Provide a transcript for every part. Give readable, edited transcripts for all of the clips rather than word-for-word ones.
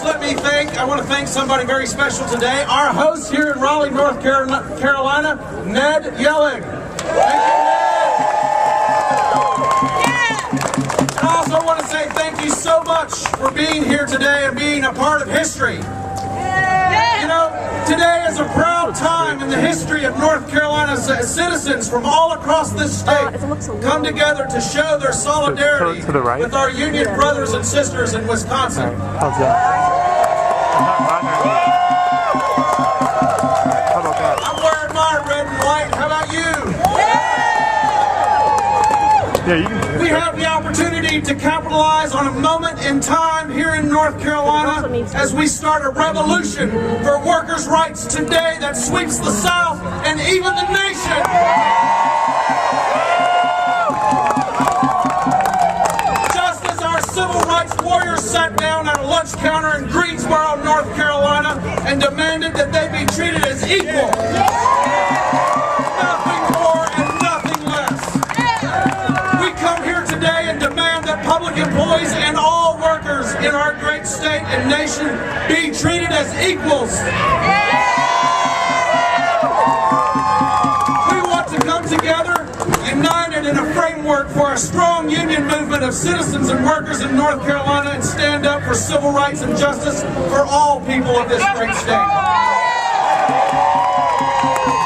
I want to thank somebody very special today. Our host here in Raleigh, North Carolina, Ned Yelling. Thank you, Ned. And I also want to say thank you so much for being here today and being a part of history. You know, today is a proud time in the history of North Carolina. Citizens from all across this state come together to show their solidarity with our Union brothers and sisters in Wisconsin. I'm wearing my red and white. How about you? We have the opportunity to capitalize on a moment in time here in North Carolina as we start a revolution for workers' rights today that sweeps the South and even the nation. Just as our civil rights warriors sat down at a lunch counter in Greensboro, North Carolina, and demanded that they be treated as equal. Nothing more and nothing less. We come here today and demand that public employees and all workers in our great state and nation be treated as equals. We want to come together, united in a framework for a strong union movement of citizens and workers in North Carolina and stand up for civil rights and justice for all people of this great state.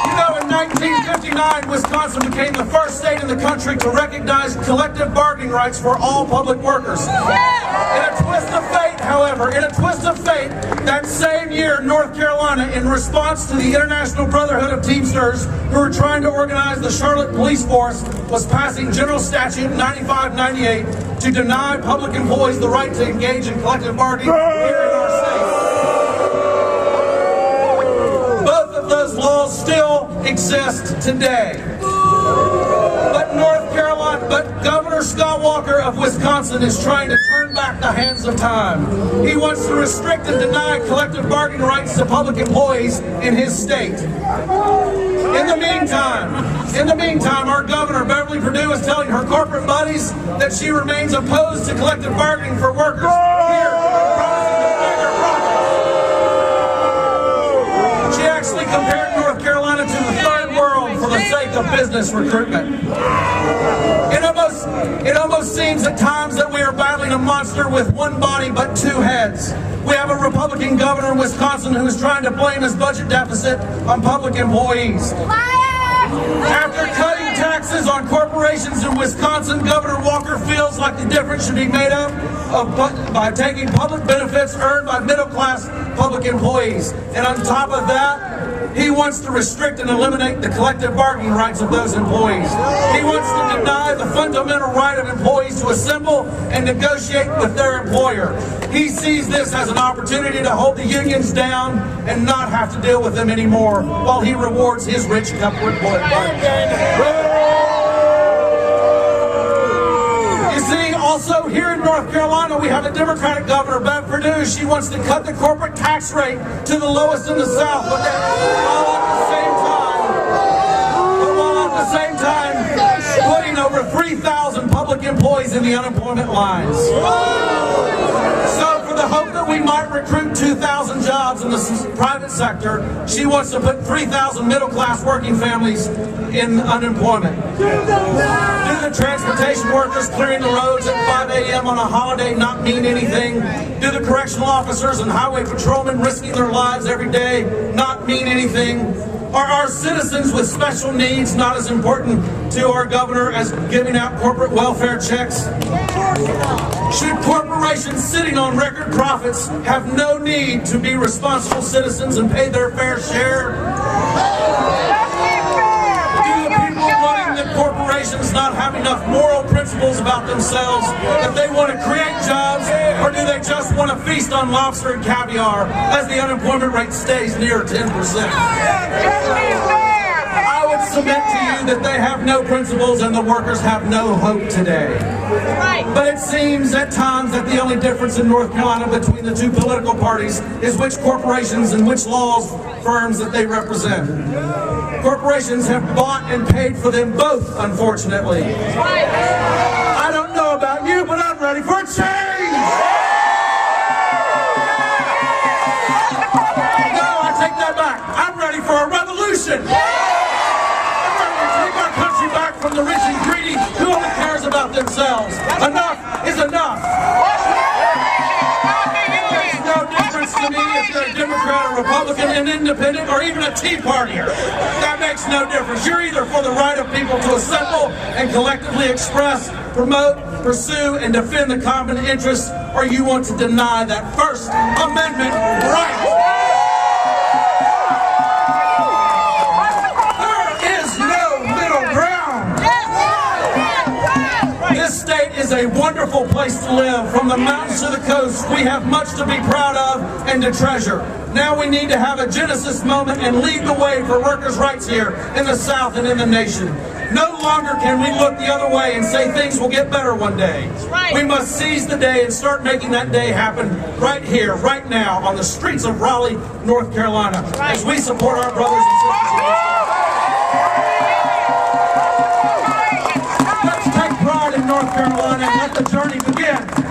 You know, in 1959, Wisconsin became the first state in the country to recognize collective bargaining rights for all public workers. In a twist of fate, however, that same year, North Carolina, in response to the International Brotherhood of Teamsters, who were trying to organize the Charlotte Police Force, was passing General Statute 9598 to deny public employees the right to engage in collective bargaining here in our state. Both of those laws still exist today. But Governor Scott Walker of Wisconsin is trying to turn back the hands of time. He wants to restrict and deny collective bargaining rights to public employees in his state. In the meantime, our governor, Beverly Perdue, is telling her corporate buddies that she remains opposed to collective bargaining for workers here, promising to bigger profits. She actually compared North Carolina to the third world for the sake of business recruitment. It almost seems at times that we are battling a monster with one body but two heads. We have a Republican governor in Wisconsin who is trying to blame his budget deficit on public employees. After cutting taxes on corporations in Wisconsin, Governor Walker feels like the difference should be made up by taking public benefits earned by middle-class public employees. And on top of that, he wants to restrict and eliminate the collective bargaining rights of those employees. He wants to deny the fundamental right of employees to assemble and negotiate with their employer. He sees this as an opportunity to hold the unions down and not have to deal with them anymore while he rewards his rich corporate boys. You see, also here in North Carolina, we have a Democratic governor, Bev Perdue. She wants to cut the corporate tax rate to the lowest in the South, while at the same time putting over 3,000 public employees in the unemployment lines. So for the hope that we might recruit 2,000 jobs in the private sector, she wants to put 3,000 middle-class working families in unemployment. Do the transportation workers clearing the roads at 5 a.m. on a holiday not mean anything? Do the correctional officers and highway patrolmen risking their lives every day not mean anything? Are our citizens with special needs not as important to our governor as giving out corporate welfare checks? Should corporations sitting on record profits have no need to be responsible citizens and pay their fair share? Do the people running the corporations not have enough moral principles about themselves that they want to create jobs, or do they just want to feast on lobster and caviar as the unemployment rate stays near 10%? I would submit to you that they have no principles and the workers have no hope today. But it seems at times that the only difference in North Carolina between the two political parties is which corporations and which law firms that they represent. Corporations have bought and paid for them both, unfortunately. I don't know about you, but I'm ready for a change! revolution. We take our country back from the rich and greedy who only cares about themselves. Enough is enough. It makes no difference to me if you're a Democrat, a Republican, an independent, or even a Tea Partier. That makes no difference. You're either for the right of people to assemble and collectively express, promote, pursue, and defend the common interest, or you want to deny that First Amendment right. There is no middle ground. This state is a wonderful place to live. From the mountains to the coast, we have much to be proud of and to treasure. Now we need to have a Genesis moment and lead the way for workers' rights here in the South and in the nation. No longer can we look the other way and say things will get better one day. Right. We must seize the day and start making that day happen right here, right now, on the streets of Raleigh, North Carolina, as we support our brothers and sisters. Let's take pride in North Carolina and let the journey begin.